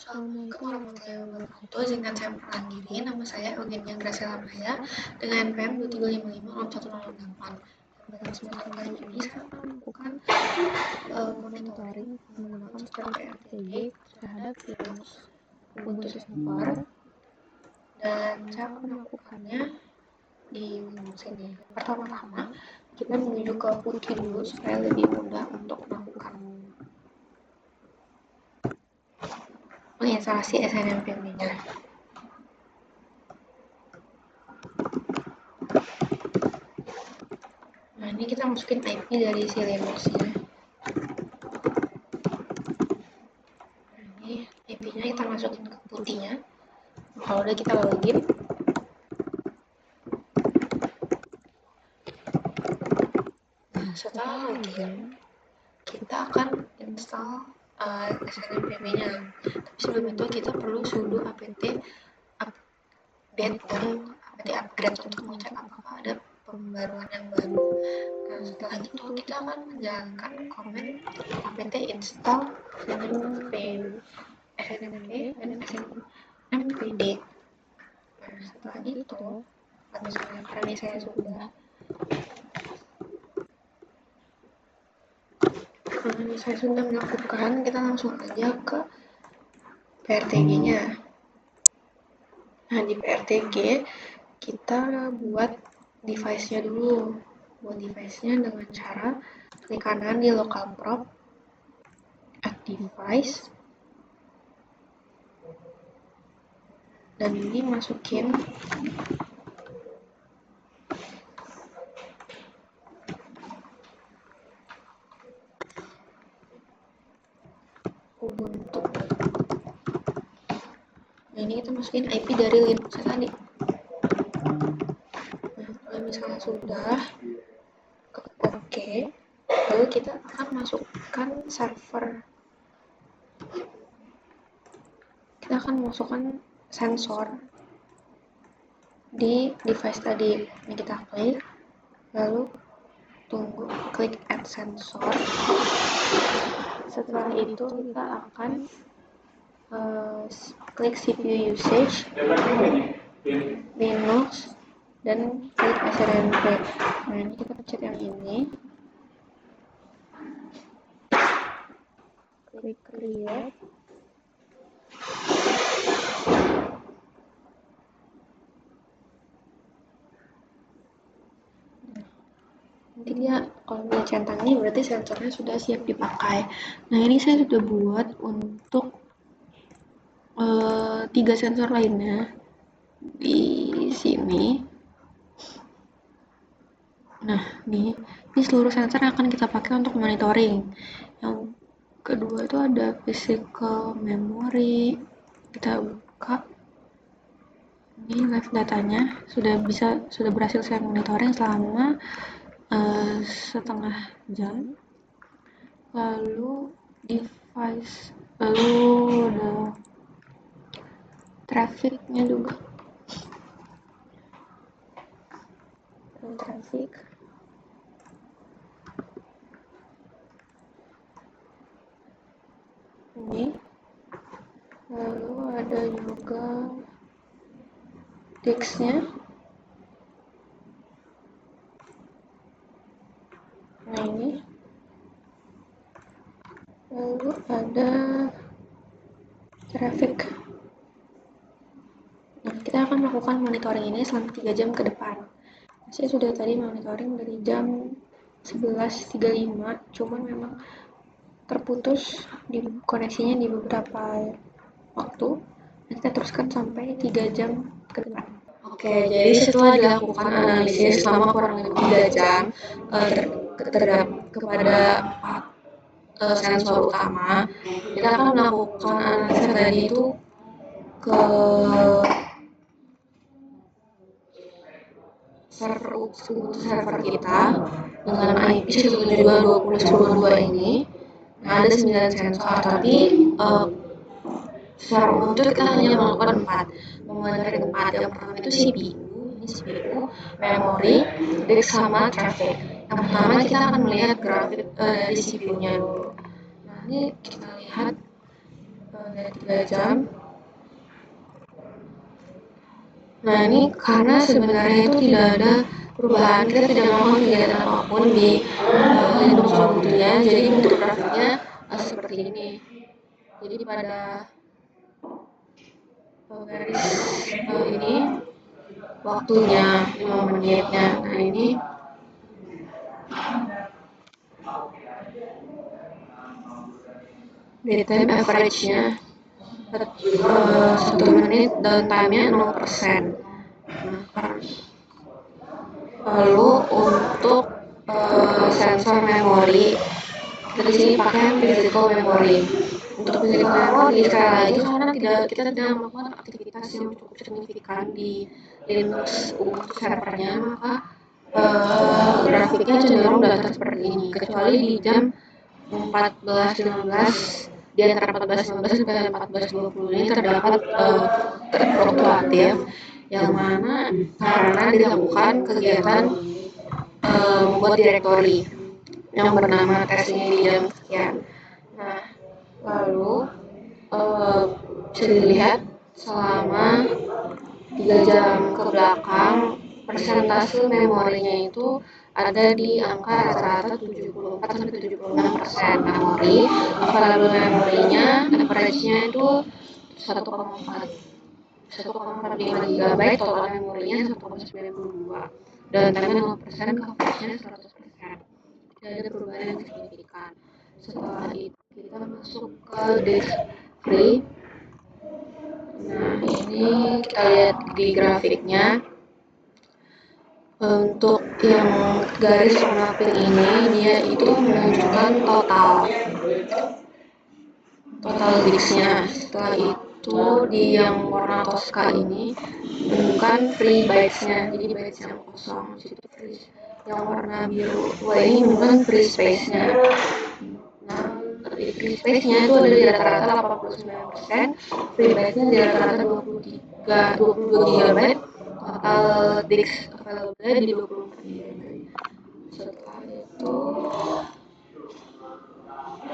Assalamualaikum warahmatullahi wabarakatuh. Dengan saya perkenalkan diri, nama saya Eugenia Graciela Maya dengan NPM 2355 Pada kesempatan kali ini saya akan melakukan monitoring menggunakan software PRTG terhadap Linux Ubuntu server, dan saya akan melakukannya di Windows ini. Pertama-tama kita menuju ke Wiki dulu supaya lebih mudah untuk melakukan menginstalasi SNMPB-nya. Nah, ini kita masukin IP dari si Linux-nya. Nah, ini IP-nya kita masukin ke putihnya. Kalau udah kita login. Nah, setelah login, kita akan install SNMPB-nya. Tapi sebelum itu kita perlu sudo apt update dan apt upgrade untuk mengecek apakah ada pembaruan yang baru. Nah, setelah itu kita akan menjalankan command apt install snmp dan snmpd. Nah, setelah itu, misalnya karena saya sudah melakukan, kita langsung aja ke PRTG-nya. Nah, di PRTG kita buat device-nya dulu. Buat device-nya dengan cara klik kanan di local prop, add device, dan ini masukin Ubuntu. Nah, ini kita masukin IP dari Linux tadi. Nah, kalau misalnya sudah oke, lalu kita akan masukkan server. Kita akan masukkan sensor di device tadi. Ini kita klik, lalu tunggu klik add sensor. Setelah itu kita akan klik CPU usage, Linux, dan klik SNMP. Nah, ini kita pencet yang ini, klik create. Nanti dia kalau centang ini berarti sensornya sudah siap dipakai. Nah, ini saya sudah buat untuk 3 sensor lainnya di sini. Nah, ini seluruh sensor yang akan kita pakai untuk monitoring. Yang kedua itu ada physical memory. Kita buka. Ini live datanya sudah berhasil saya monitoring selama setengah jam. Lalu device, lalu ada trafficnya juga. Traffic. Ini. Lalu ada juga disknya. Nah, ini. Lalu ada traffic. Nah, kita akan melakukan monitoring ini selama 3 jam ke depan. Saya sudah tadi monitoring dari jam 11.35, cuman memang terputus di koneksinya di beberapa waktu. Kita teruskan sampai 3 jam ke depan. Oke, jadi setelah dilakukan analisis selama kurang lebih 3 jam terhadap kepada sensor utama, kita akan melakukan analisis tadi itu ke server kita dengan IP 172.20.10.2 ini. Nah, ada 9 sensor, tapi secara umum itu kita hanya melakukan 4. Mengenai 4, yang pertama itu CPU, memori, disk, sama traffic. Yang pertama kita akan melihat grafik dari CPU-nya dulu. Nah, ini kita lihat dari 3 jam. Nah, ini karena sebenarnya itu tidak ada perubahan, kita tidak melakukan kegiatan apapun di lindung tubuhnya, jadi bentuk grafiknya seperti ini. Jadi pada garis ini waktunya 5 menitnya. Nah, ini daytime average-nya 1 menit dan time-nya 0%. Nah, lalu untuk sensor memori, kita di sini pakai physical memory. Untuk physical memory sekali lagi karena kita tidak melakukan aktivitas yang cukup signifikan di Linux Ubuntu servernya, maka grafiknya cenderung datar seperti ini. Kecuali di jam 14.15, di antara 14.15 sampai 14.20 ini terdapat fluktuatif yang mana karena dilakukan kegiatan membuat direktori yang bernama tes ini di jam sekian. Nah, lalu bisa dilihat selama 3 jam ke belakang persentase memorinya itu ada di angka rata-rata 74-76% memori. Available memorinya, average-nya itu 1,45 GB, total memorinya 1,92, dan time 0%, coverage-nya 100%. Tidak ada perubahan yang signifikan. Setelah itu kita masuk ke disk free. Nah, ini kita lihat di grafiknya. Untuk yang garis warna pink ini, dia itu menunjukkan total disknya. Setelah itu di yang warna toska ini menunjukkan free bytes-nya, jadi bytes yang kosong. Yang warna biru tua ini menunjukkan free space-nya. Nah, di free space-nya itu ada di rata-rata 89%, free bytes-nya di rata-rata 22 GB, total disk available di 24 GB. Setelah itu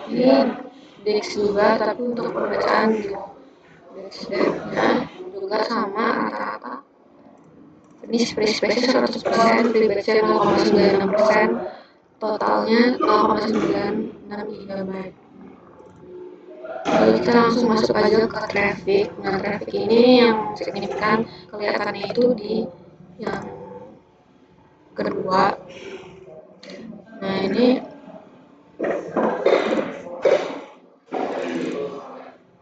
ini disk juga, tapi untuk pembacaan disk drive-nya juga sama rata-rata. Ini free space-nya 100%, free bytes-nya 0,96%, totalnya 0,96 GB. Lalu kita langsung masuk aja ke traffic. Nah, traffic ini yang signifikan kelihatannya itu di yang kedua. Nah, ini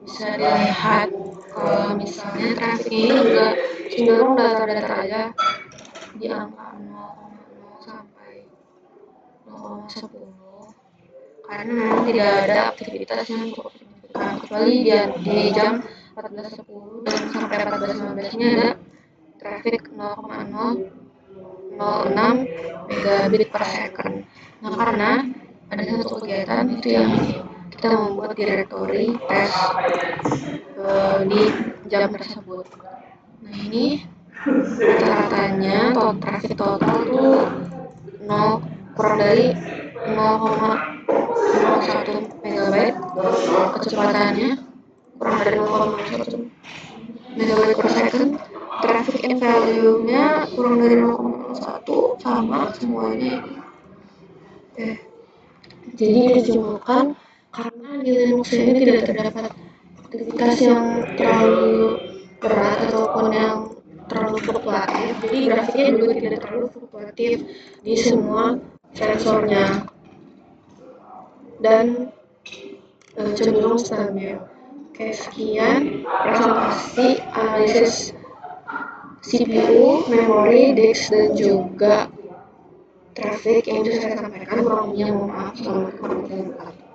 bisa dilihat kalau misalnya traffic ini juga cenderung datar-datar aja di angka 0,0 sampai 0,10, karena memang tidak ada aktivitas yang cukup signifikan, kecuali di jam 14.10 dan sampai 14.15 ini ada traffic 0,006 megabit per second. Nah, karena ada satu kegiatan itu yang ini, kita membuat direktori tes di jam tersebut. Nah, ini rata-ratanya traffic total tuh kurang dari 0,01 megabyte, kecepatannya kurang dari 0,01 megabyte per second, traffic in value-nya kurang dari 0,01, sama semuanya ini. Jadi disimpulkan karena di Linux ini tidak terdapat aktivitas yang terlalu berat ataupun yang terlalu fluktuatif, jadi grafiknya juga tidak terlalu fluktuatif di semua sensornya dan cenderung stabil. Oke, sekian presentasi analisis CPU, memori, disk, dan juga traffic yang bisa saya sampaikan. Kurang lebihnya mohon maaf. Assalamualaikum warahmatullahi wabarakatuh.